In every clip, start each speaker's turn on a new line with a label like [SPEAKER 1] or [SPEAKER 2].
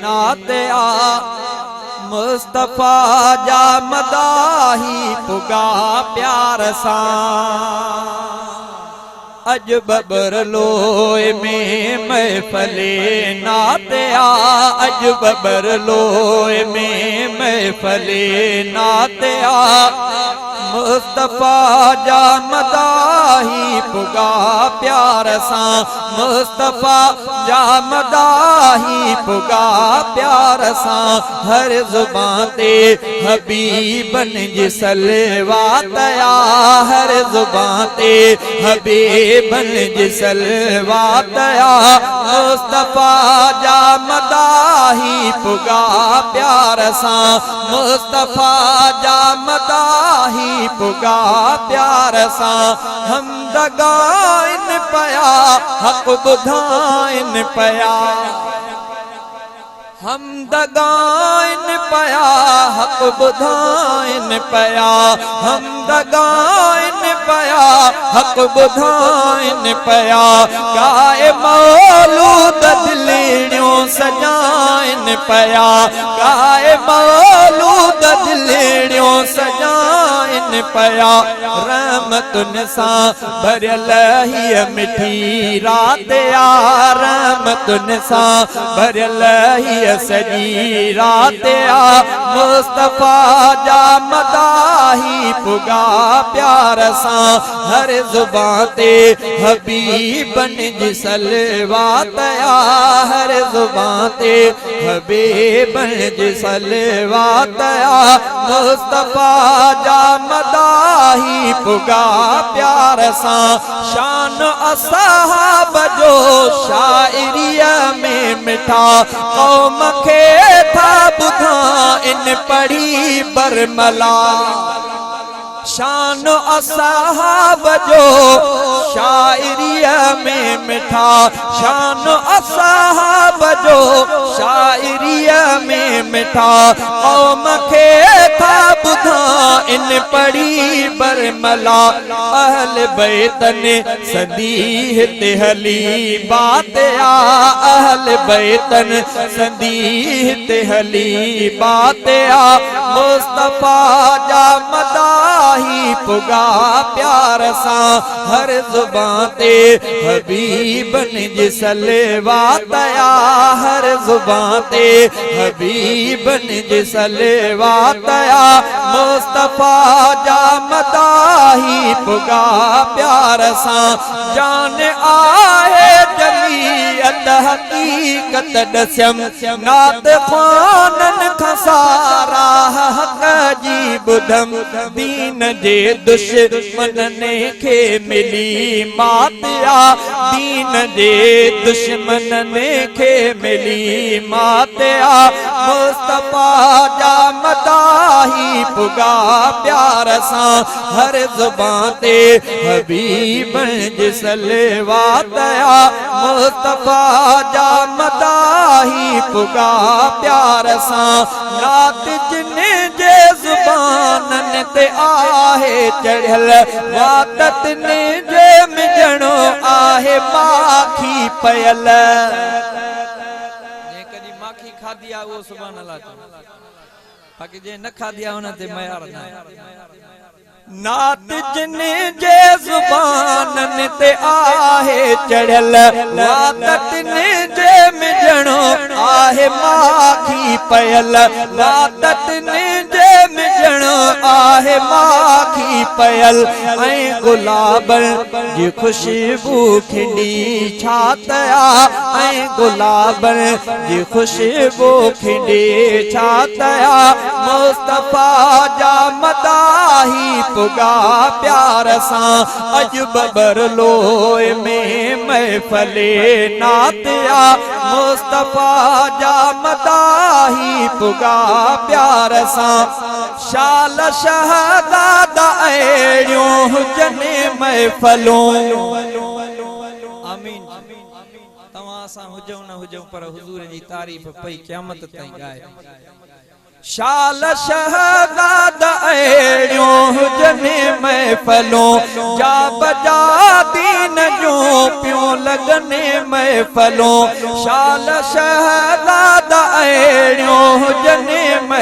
[SPEAKER 1] नातिया मुस्तफा जा मदाही पुगा प्यार सां। अज बबर लोए में महफले नातिया अज बबर लोए में महफले नातिया मुस्तफा जा मदाही पुगा प्यार सां। मुस्तफा जा मदाही पुगा प्यार सां। हर जुबान ते हबीबन जी सलवात आ हर जुबान ते हबीबन जी सलवात आ। मुस्तफा जा मदाही पुगा प्यार सां। मुस्तफा जा मदाही पुगा प्यार सां। हम दगाइन पया हक बुधाइन पया हम दगाइन पया हक बुधाइन पया हम दगाइन पया हक बुधाइन पया। गाए मौलूद दिलियों सजाइन पया गाए मौलूद दिलियों सजाइन पया। रहमतुन सां भरियल हीअ मिठी रात आ रहमतुन सां भरियल हीअ सजी रात आ। मुस्तफा जा मदाही पुगा प्यार सां। हर जुबान ते हबीबन जी सलवात आ हर जुबान ते हबीबन जी सलवात आ। मुस्तफा जा मदाही पुगा प्यार सां। शान असहाब जो शाइरीअ में मिठा कौम खे था बुधा इन पढ़ी बरमला। शान असहाब जो शाइरीअ में मिठा शान असहाब जो शाइरीअ में मिठा कौम खे था बुधा इन पढ़ी बरमला। अहल बैतन सदी हिते हली बात आ अहल बैतन सदी हिते हली बात आ। मुस्तफा जा मदाही पुगा प्यार सां। हर जुबान ते हबीबन जी सलवात आ हर जुबान ते हबीबन जी सलवात आ। मुस्तफा जा मदाही पुगा प्यार सां। जान आहे जमीयत हकीकत दस्यम नात ख़ानन खसारा हक जी बुधम दीन जे दुश्मनने खे मिली मात आ दीन जे दुश्मनने खे मिली मात आ। मुस्तफा जा मदाही पुगा प्यार सां। हर जुबान ते हबीबन जी सलवात आ। मुस्तफा जा मदाही पुगा प्यार सां। नात जिन जे जुबानन ते आहे चढ़ियल वातत ने जे मिजणो आहे माखी पयल। जे कदी माखी खाधी आ वो सुभान अल्लाह बाकी जे न खाधी आ उन ते मयार ना। नात जिन जे जुबानन ते आहे चढ़ियल वातत ने जे मिजणो आहे माखी पयल। वातत ने जे मिजणो आहे माखी पयल। ऐं गुलाबन जी खुशबू खिंडी छात आ ऐं गुलाबन जी खुशबू खिंडी छात आ। मुस्तफा जा मदाही पुगा प्यार सां। अज बबर लोए में महफले नात आ। मुस्तफा जा मदाही पुगा प्यार सां। शाल शहदादा अहिड़ियूं हुजनि महफलूं। आमीन। तव्हां सां हुजऊं न हुजऊं पर हुजूर जी तारीफ़ पई क़यामत ताईं ॻाए। शाल शहदाद अहिड़ियूं हुजनि महफलूं जा बजा दीन जूं पियूं लॻनि महफलूं। शाल शहदाद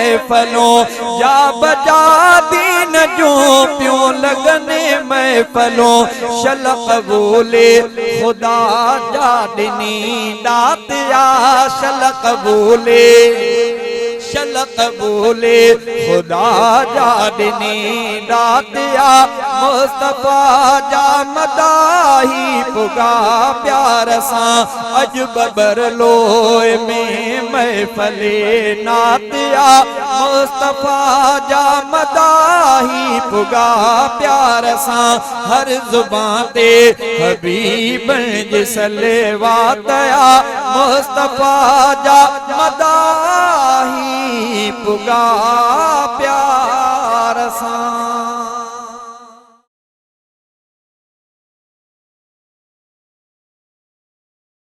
[SPEAKER 1] महफलों या बजा दीन जो प्यों लगने महफलों शल कबूले खुदा जा दिनी दात या शल कबूले शल कबूले खुदा जा दिनी दात या मुस्तफा जा मदाही पुगा प्यार सा अज बबर लोए में महफले नातिया मुस्तफा जा मदाही पुगा प्यार सा हर जुबान ते हबीब जिसलेवातया मुस्तफा जा मदाही पुगा